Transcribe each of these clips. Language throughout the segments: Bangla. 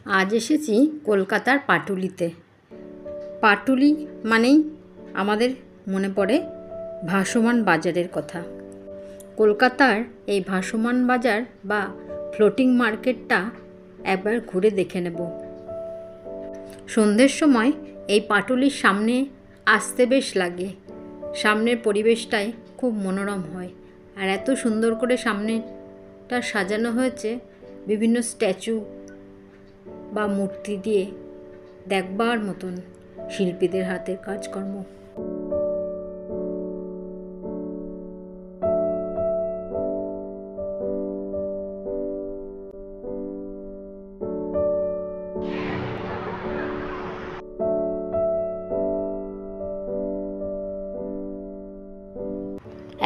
আজ এসেছি কলকাতার পাটুলিতে। পাটুলি মানেই আমাদের মনে পড়ে ভাসমান বাজারের কথা। কলকাতার এই ভাসমান বাজার বা ফ্লোটিং মার্কেটটা একবার ঘুরে দেখে নেব। সন্ধ্যের সময় এই পাটুলির সামনে আসতে বেশ লাগে। সামনের পরিবেশটাই খুব মনোরম হয়, আর এত সুন্দর করে সামনেটা সাজানো হয়েছে বিভিন্ন স্ট্যাচু বা মূর্তি দিয়ে, দেখবার মতন শিল্পীদের হাতের কাজকর্ম।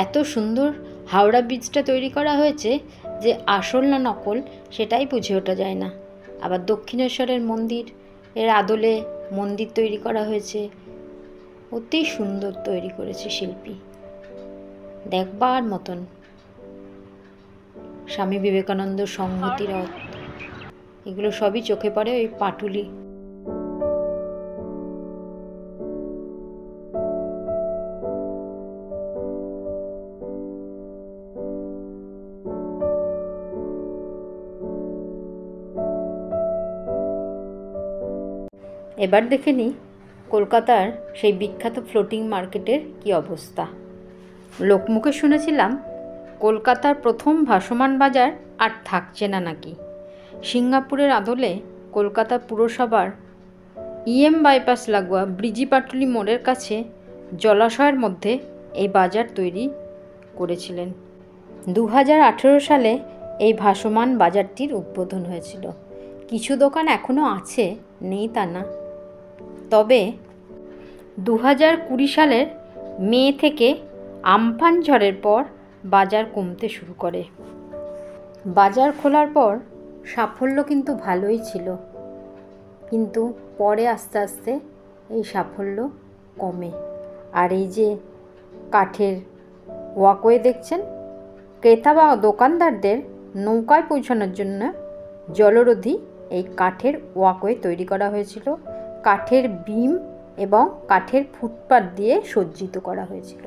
এত সুন্দর হাওড়া ব্রিজটা তৈরি করা হয়েছে যে আসল না নকল সেটাই বুঝে ওঠা যায় না। আবার দক্ষিণেশ্বরের মন্দির এর আদলে মন্দির তৈরি করা হয়েছে, অতি সুন্দর তৈরি করেছে শিল্পী, দেখবার মতন। স্বামী বিবেকানন্দ সংহতি রথ, এগুলো সবই চোখে পড়ে ওই পাটুলি। এবার দেখে নিই কলকাতার সেই বিখ্যাত ফ্লোটিং মার্কেটের কি অবস্থা। লোকমুখে শুনেছিলাম কলকাতার প্রথম ভাসমান বাজার আর থাকছে না নাকি। সিঙ্গাপুরের আদলে কলকাতা পুরসভার বাইপাস লাগোয়া ব্রিজি পাটুলি মোড়ের কাছে জলাশয়ের মধ্যে এই বাজার তৈরি করেছিলেন। 2018 সালে এই ভাসমান বাজারটির উদ্বোধন হয়েছিল। কিছু দোকান এখনও আছে, নেই তা না। তবে 2020 সালের মে থেকে আমফান ঝড়ের পর বাজার কমতে শুরু করে। বাজার খোলার পর সাফল্য কিন্তু ভালোই ছিল, কিন্তু পরে আস্তে আস্তে এই সাফল্য কমে। আর এই যে কাঠের ওয়াকওয়ে দেখছেন, ক্রেতা বা দোকানদারদের নৌকায় পৌঁছানোর জন্য জলরোধী এই কাঠের ওয়াকওয়ে তৈরি করা হয়েছিল। কাঠের বিম এবং কাঠের ফুটপাত দিয়ে সজ্জিত করা হয়েছিল।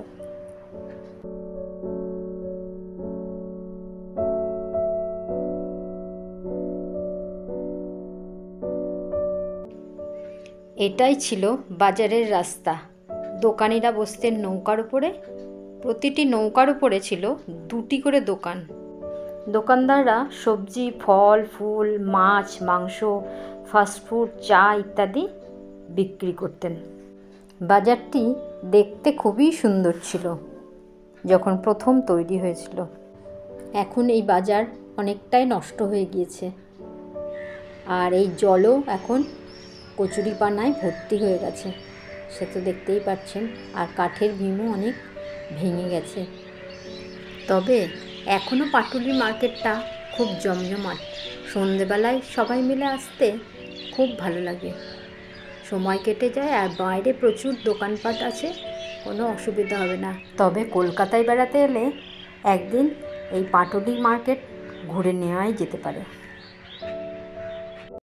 এটাই ছিল বাজারের রাস্তা। দোকানিরা বসতেন নৌকার উপরে, প্রতিটি নৌকার উপরে ছিল 2টি করে দোকান। দোকানদাররা সবজি, ফল, ফুল, মাছ, মাংস, ফাস্টফুড, চা ইত্যাদি বিক্রি করতেন। বাজারটি দেখতে খুবই সুন্দর ছিল যখন প্রথম তৈরি হয়েছিল। এখন এই বাজার অনেকটাই নষ্ট হয়ে গিয়েছে, আর এই জলও এখন কচুরিপানায় ভর্তি হয়ে গেছে, সে তো দেখতেই পাচ্ছেন। আর কাঠের বিমও অনেক ভেঙে গেছে। তবে এখনও পাটুলি মার্কেটটা খুব জমজমাট। সন্ধেবেলায় সবাই মিলে আসতে খুব ভালো লাগে, সময় কেটে যায়, আর বাইরে প্রচুর দোকানপাট আছে, কোনো অসুবিধা হবে না। তবে কলকাতায় বেড়াতে এলে একদিন এই পাটুলি মার্কেট ঘুরে নেওয়াই যেতে পারে।